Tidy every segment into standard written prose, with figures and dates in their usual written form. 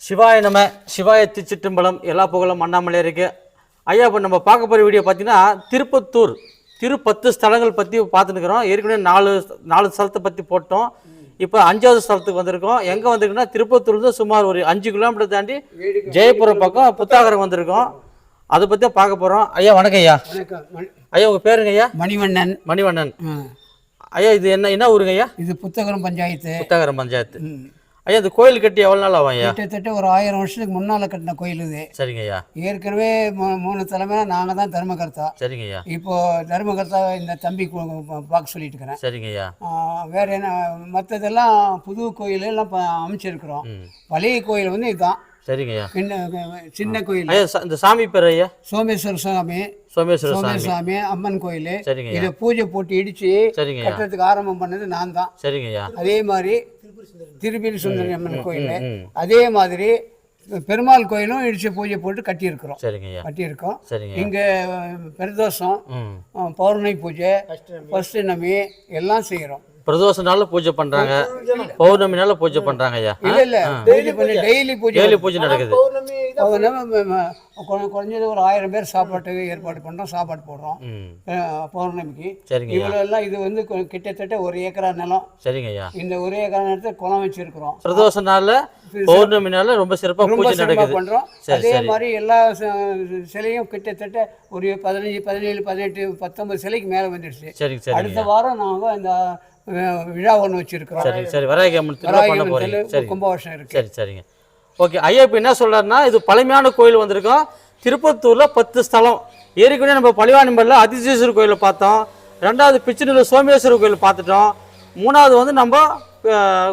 சிவாய நம சிவாய திருச்சிற்றம்பலம் எல்லா புகழும் அண்ணாமலை இருக்கு. ஐயா, இப்போ நம்ம பார்க்க போகிற வீடியோ பார்த்தீங்கன்னா திருப்பத்தூர் 10 ஸ்தலங்கள் பற்றி பார்த்துருக்குறோம். ஏற்கனவே நாலு ஸ்தலத்தை பற்றி போட்டோம். இப்போ 5வது ஸ்தலத்துக்கு வந்திருக்கோம். எங்கே வந்திருக்குன்னா திருப்பத்தூர்லேருந்து சுமார் ஒரு 5 கிலோமீட்டர் தாண்டி ஜெயபுரம் பக்கம் புத்தாகரம் வந்திருக்கோம். அதை பற்றி பார்க்க போகிறோம். ஐயா வணக்கம் ஐயா. ஐயா உங்கள் பேருங்க ஐயா? மணிவண்ணன். மணிவண்ணன் ஐயா. இது என்ன ஊருங்க ஐயா? இது புத்தகரம் பஞ்சாயத்து. புத்தகரம் பஞ்சாயத்து. ஐயா இந்த கோயில் கட்டி எவ்வளோ நாள் ஆகும் ஐயா? கிட்டத்தட்ட ஒரு 1000 வருஷத்துக்கு முன்னால் கட்டின கோயில் இது. சரிங்க ஐயா. ஏற்கனவே 3 தலைமையில நாங்கள் தான் தர்மகர்த்தா. சரிங்க ஐயா. இப்போ தர்மகர்த்தா இந்த தம்பி பார்க்க சொல்லிட்டு இருக்கிறேன். சரிங்க ஐயா. வேற என்ன மற்றதெல்லாம் புது கோயில் எல்லாம் அமைச்சிருக்கிறோம். பழைய கோயில் வந்து இதுதான். சரிங்க ஐயா. சின்ன கோயில். இந்த சாமி பேர் ஐயா? சோமேஸ்வர சாமி. சோமேஸ்வர சாமி அம்மன் கோயில். சரிங்க. இதை பூஜை போட்டு இடிச்சு கட்டுறதுக்கு ஆரம்பம் பண்ணது நான் தான். சரிங்க ஐயா. அதே மாதிரி திருப்பதி சுந்தரி அம்மன் கோயில், அதே மாதிரி பெருமாள் கோயிலும் இடிச்சு பூஜை போட்டு கட்டியிருக்கிறோம். கட்டியிருக்கோம். இங்க பிரதோஷம், பௌர்ணமி பூஜை, பௌர்ணமி எல்லாம் செய்யறோம். பிரதோஷ நாள்ல பூஜை பண்றாங்க, பௌர்ணமி நாள்ல பூஜை பண்றாங்க ஐயா. இல்ல டெய்லி பூஜை நடக்குது. குறைஞ்சது ஒரு 1000 பேர் சாப்பாட்டுக்கு ஏற்பாடு பண்றோம், சாப்பாடு போடுறோம் பௌர்ணமிக்கு. இவ்வளவு எல்லாம் இது வந்து கிட்டத்தட்ட 1 ஏக்கரா நிலம். சரிங்க ஐயா. இந்த 1 ஏக்கரா நிலத்தை குளம் வச்சிருக்கிறோம். பிரதோஷ நாள்ல பௌர்ணமி நாள்ல ரொம்ப சிறப்பா பூஜை நடக்குது பண்றோம். அதே மாதிரி எல்லா சிலையும் கிட்டத்தட்ட ஒரு 15, 17, 18, 19 சிலைக்கு மேல வந்துடுச்சு. அடுத்த வாரம் நாங்க இந்த விழா ஒன்று வச்சிருக்கிறோம். சரி வராகி அம்மன் கும்பாபிஷேகம் இருக்கு. சரிங்க. ஓகே ஐயா, இப்போ என்ன சொல்றாருன்னா இது பழமையான கோயில் வந்திருக்கோம். திருப்பத்தூர்ல 10 ஸ்தலம். ஏற்கனவே நம்ம பழிவானிம்பல்ல அதிசீஸ்வரர் கோயிலை பார்த்தோம். 2வது பிச்சனூர் சோமேஸ்வரர் கோயில் பார்த்துட்டோம். 3வது வந்து நம்ம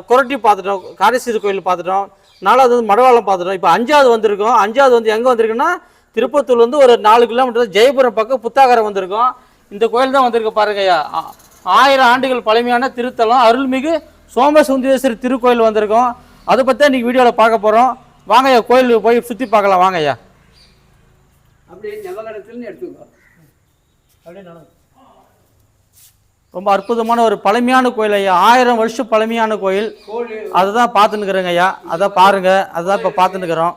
கொரட்டி பார்த்துட்டோம், காரேஸ்வரர் கோயில் பார்த்துட்டோம். 4வது வந்து மடவாளம் பார்த்துட்டோம். இப்போ 5வது வந்திருக்கோம். 5வது வந்து எங்கே வந்திருக்குன்னா திருப்பத்தூர்ல வந்து ஒரு 4 கிலோமீட்டர் ஜெயபுரம் பக்கம் புத்தாகரம் வந்திருக்கோம். இந்த கோயில் தான் வந்திருக்கு பாருங்க ஐயா. 1000 ஆண்டுகள் பழமையான திருத்தலம் அருள்மிகு சோமசுந்தரேஸ்வரர் திருக்கோயில் வந்திருக்கோம். அதை பற்றி இன்னைக்கு வீடியோவில் பார்க்க போகிறோம். வாங்க ஐயா, கோயிலுக்கு போய் சுற்றி பார்க்கலாம். வாங்க ஐயா. ரொம்ப அற்புதமான ஒரு பழமையான கோயில் ஐயா. 1000 வருஷம் பழமையான கோயில். அதை தான் பார்த்துன்னுக்குறேங்க ஐயா. அதை பாருங்க, அதுதான் இப்போ பார்த்துன்னுக்குறோம்.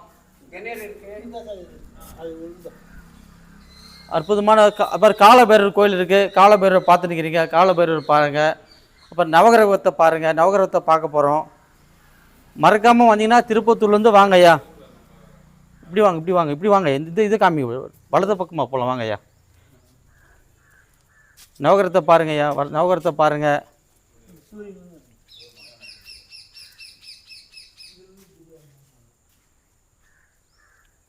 அற்புதமான அப்புறம் காலபைரவர் கோயில் இருக்குது. காலபைரவர் பார்த்துன்னுக்கிறீங்க. காலபைரவர் பாருங்கள். அப்புறம் நவகிரகத்தை பாருங்கள். நவகிரகத்தை பார்க்க போகிறோம். மறக்காமல் வந்தீங்கன்னா திருப்பத்தூர்லேருந்து வாங்க ஐயா. இப்படி வாங்க. இது காமி வலது பக்கமாக போகலாம். வாங்க ஐயா. நவகிரகத்தை பாருங்க ஐயா. நவகிரகத்தை பாருங்க.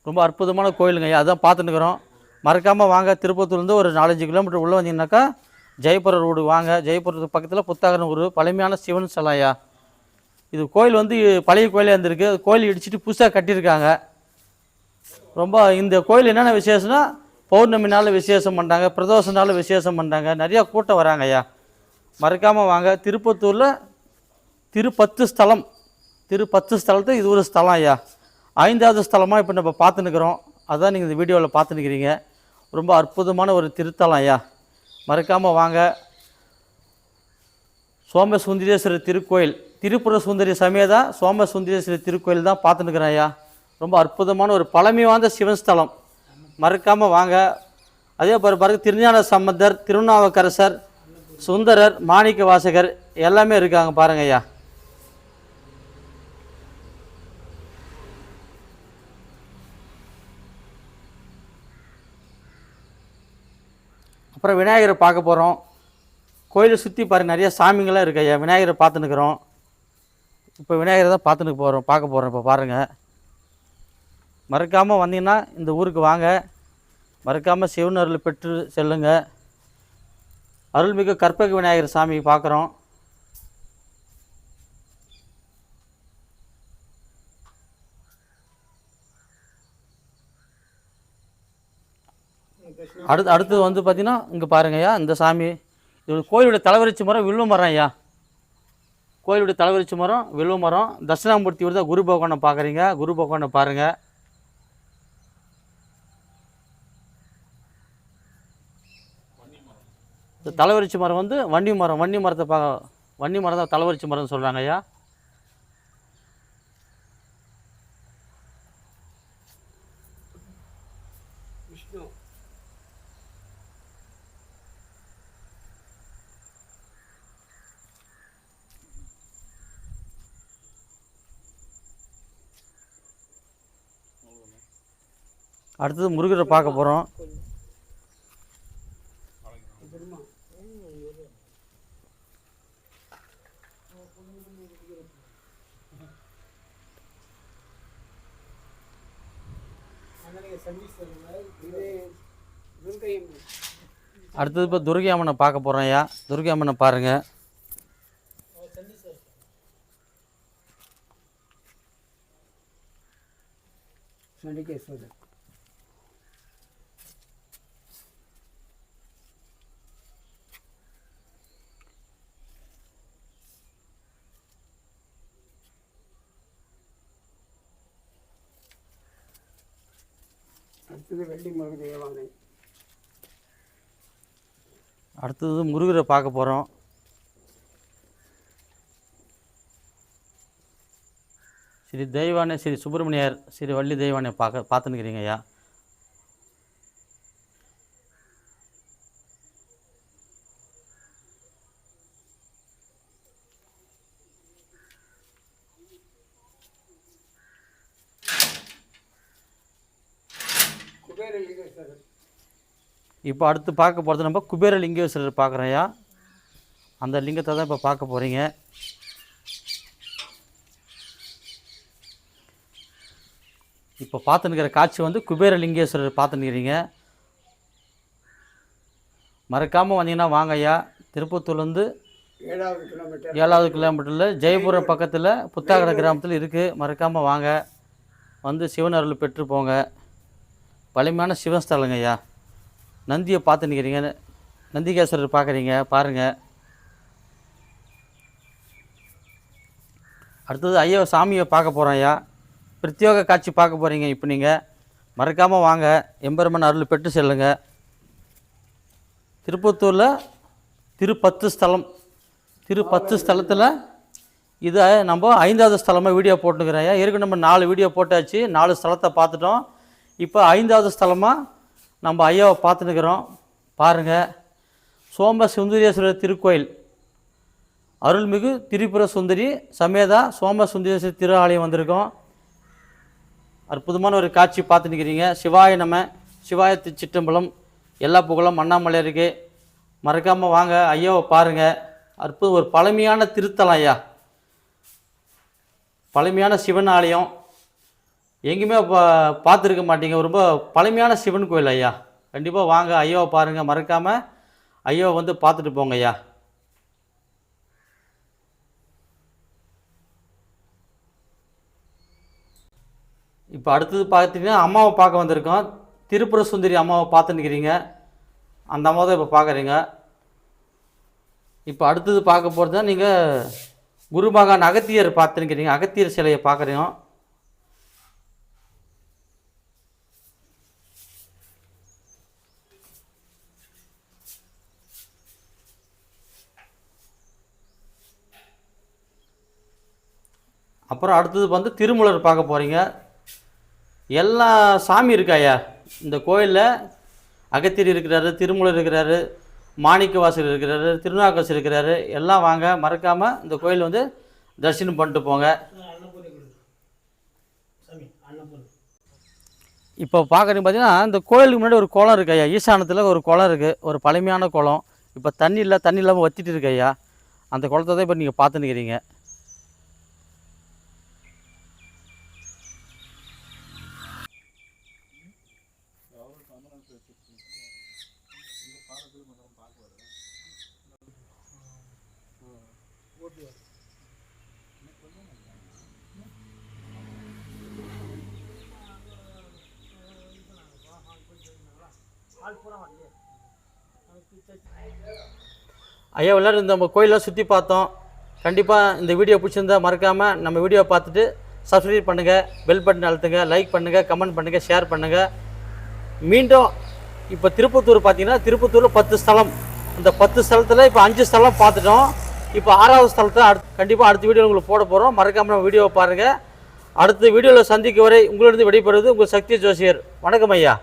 ரொம்ப அற்புதமான கோயிலுங்க ஐயா. அதான் பார்த்துன்னுக்குறோம். மறக்காமல் வாங்க. திருப்பத்தூர்லேருந்து ஒரு 4-5 கிலோமீட்டர் உள்ளே வந்தீங்கன்னாக்கா ஜெயபுரம் ரோடு வாங்க. ஜெயபுரத்துக்கு பக்கத்தில் புத்தாகரம் ஒரு பழமையான சிவன் ஸ்தலம் ஐயா. இது கோயில் வந்து பழைய கோயிலே இருந்திருக்கு. கோயில் இடிச்சிட்டு புதுசாக கட்டியிருக்காங்க. ரொம்ப இந்த கோயில் என்னென்ன விசேஷம்னா பௌர்ணமி நாள் விசேஷம் பண்ணுறாங்க, பிரதோஷ நாள் விசேஷம் பண்ணுறாங்க. நிறையா கூட்டம் வராங்க ஐயா. மறக்காமல் வாங்க. திருப்பத்தூரில் 10 ஸ்தலம். 10 ஸ்தலத்து இது ஒரு ஸ்தலம் ஐயா. 5வது ஸ்தலமாக இப்போ நம்ம பார்த்துன்னுக்குறோம். அதான் நீங்கள் இந்த வீடியோவில் பார்த்துன்னுக்கிறீங்க. ரொம்ப அற்புதமான ஒரு திருத்தலம் ஐயா. மறக்காமல் வாங்க. சோமசுந்தரேஸ்வரர் திருக்கோயில், திரிபுர சுந்தரி சமேதா சோமசுந்தரேஸ்வரர் திருக்கோயில் தான் பார்த்துன்னுக்குறேன் ஐயா. ரொம்ப அற்புதமான ஒரு பழமை வாய்ந்த சிவன் ஸ்தலம். மறக்காமல் வாங்க. அதே பாருங்க திருஞான சம்பந்தர், திருநாவுக்கரசர், சுந்தரர், மாணிக்க வாசகர் எல்லாமே இருக்காங்க பாருங்க ஐயா. அப்புறம் விநாயகரை பார்க்க போகிறோம். கோயிலை சுற்றி பாருங்கள், நிறைய சாமிங்களாம் இருக்கு ஐயா. விநாயகரை பார்த்துன்னுக்குறோம். இப்போ விநாயகரை தான் பார்க்க போகிறோம். இப்போ பாருங்கள். மறக்காமல் வந்தீங்கன்னா இந்த ஊருக்கு வாங்க. மறக்காமல் சிவன் அருள் பெற்று செல்லுங்க. அருள்மிகு கற்பக விநாயகர் சாமி பார்க்குறோம். அடுத்தது வந்து பார்த்தீங்கன்னா இங்கே பாருங்க ஐயா. இந்த சாமி இது கோயிலுடைய தலைவரிச்சி மரம் வில்வ மரம் ஐயா. கோயிலுடைய தலைவரிச்சி மரம் வில்வ மரம். தட்சிணாமூர்த்தி தான் குரு பகவானை பார்க்குறீங்க. குரு பகவானை பாருங்கள். இந்த தலைவரிச்சி மரம் வந்து வன்னி மரம். வன்னி மரம் தான் தலைவரிச்சி மரம்னு சொல்கிறாங்க ஐயா. அடுத்தது முருகரை பார்க்க போகிறோம். அடுத்தது இப்போ துர்கை அம்மனை பார்க்க போகிறோம் ஐயா. துர்கை அம்மனை பாருங்கள். சண்டிகேஸ்வரர். அடுத்தது வெள்ளி முருகன் தேவாலயம். அடுத்தது முருகரை பார்க்க போகிறோம். ஸ்ரீ தெய்வானை ஸ்ரீ சுப்பிரமணியர் ஸ்ரீ வள்ளி தெய்வானை பார்த்துன்னுக்கிறீங்க ஐயா. இப்போ அடுத்து பார்க்க போகிறது நம்ம குபேர லிங்கேஸ்வரர் பார்க்குறோம் ஐயா. அந்த லிங்கத்தை தான் இப்போ பார்க்க போகிறீங்க. இப்போ பார்த்துன்னுக்கிற காட்சி வந்து குபேர லிங்கேஸ்வரர் பார்த்துன்னுக்கிறீங்க. மறக்காமல் வந்தீங்கன்னா வாங்க ஐயா. திருப்பத்தூர்லேருந்து 7வது கிலோமீட்டரில் ஜெயபுரம் பக்கத்தில் புத்தாகர கிராமத்தில் இருக்குது. மறக்காமல் வாங்க, வந்து சிவன் அருள் பெற்று போங்க. பழமையான சிவஸ்தலங்க ஐயா. நந்தியை பார்த்துன்னுக்கிறீங்க, நந்திகேஸ்வரர் பார்க்குறீங்க, பாருங்கள். அடுத்தது ஐயா சாமியை பார்க்க போகிறோம் ஐயா. பிரத்யோக காட்சி பார்க்க போகிறீங்க. இப்போ நீங்கள் மறக்காமல் வாங்க, எம்பெருமான் அருள் பெற்று செல்லுங்க. திருப்பத்தூரில் திருப்பத்து ஸ்தலத்தில் இதை நம்ம 5வது ஸ்தலமாக வீடியோ போட்டுக்கிறேன் ஐயா. ஏற்கனவே நம்ம 4 வீடியோ போட்டாச்சு, 4 ஸ்தலத்தை பார்த்துட்டோம். இப்போ 5வது ஸ்தலமாக நம்ம ஐயாவை பார்த்துன்னுக்கிறோம். பாருங்கள், சோம சுந்தரேஸ்வரர் திருக்கோயில், அருள்மிகு திரிபுர சுந்தரி சமேதா சோம சுந்தரேஸ்வரர் திரு ஆலயம் வந்திருக்கோம். அற்புதமான ஒரு காட்சி பார்த்துன்னுக்கிறீங்க. சிவாய நம, சிவாய சிற்றம்பலம், எல்லா புகழும் அண்ணாமலை இருக்கு. மறக்காமல் வாங்க, ஐயாவை பாருங்கள். அற்புதம், ஒரு பழமையான திருத்தலம் ஐயா, பழமையான சிவன் ஆலயம். எங்கேயுமே பார்த்துருக்க மாட்டீங்க. ரொம்ப பழமையான சிவன் கோயில் ஐயா. கண்டிப்பாக வாங்க, ஐயாவை பாருங்கள். மறக்காமல் ஐயாவை வந்து பார்த்துட்டு போங்க ஐயா. இப்போ அடுத்தது பார்த்தீங்கன்னா அம்மாவை பார்க்க வந்திருக்கோம். திரிபுர சுந்தரி அம்மாவை பார்த்துன்னுக்கிறீங்க. அந்த அம்மாவை தான் இப்போ பார்க்குறீங்க. இப்போ அடுத்தது பார்க்க போகிறது தான் நீங்கள் குருமகான் அகத்தியர் பார்த்துன்னுக்கிறீங்க. அகத்தியர் சிலையை பார்க்குறீங்க. அப்புறம் அடுத்தது வந்து திருமூலர் பார்க்க போகிறீங்க. எல்லா சாமி இருக்கா ஐயா இந்த கோயிலில். அகத்தியர் இருக்கிறாரு, திருமூலர் இருக்கிறாரு, மாணிக்கவாசகர் இருக்கிறாரு, திருநாக்கரசர் இருக்கிறாரு. எல்லாம் வாங்க, மறக்காமல் இந்த கோயில் வந்து தரிசனம் பண்ணிட்டு போங்க. இப்போ பார்க்குறீங்க பார்த்தீங்கன்னா இந்த கோயிலுக்கு முன்னாடி ஒரு குளம் இருக்கு ஐயா. ஈசானத்தில் ஒரு குளம் இருக்குது, ஒரு பழமையான குளம். இப்போ தண்ணி இல்லாமல் வற்றிட்டு இருக்கு ஐயா. அந்த குளத்தை தான் இப்போ நீங்கள் பார்த்துன்னுக்கிறீங்க. ஐயா எல்லோரும் இந்த கோயிலெலாம் சுற்றி பார்த்தோம். கண்டிப்பாக இந்த வீடியோ பிடிச்சிருந்தா மறக்காமல் நம்ம வீடியோ பார்த்துட்டு சப்ஸ்கிரைப் பண்ணுங்கள், பெல் பட்டன் அழுத்துங்க, லைக் பண்ணுங்கள், கமெண்ட் பண்ணுங்கள், ஷேர் பண்ணுங்கள். மீண்டும் இப்போ திருப்பத்தூர் பார்த்தீங்கன்னா திருப்பத்தூரில் 10 ஸ்தலம். இந்த 10 ஸ்தலத்தில் இப்போ 5 ஸ்தலம் பார்த்துட்டோம். இப்போ 6வது ஸ்தலத்தை கண்டிப்பாக அடுத்த வீடியோவில் உங்களுக்கு போட போகிறோம். மறக்காமல் நம்ம வீடியோவை பாருங்கள். அடுத்த வீடியோவில் சந்திக்கும் வரை உங்களிடம் விடைபெறுவது உங்கள் சக்தி ஜோசியர். வணக்கம் ஐயா.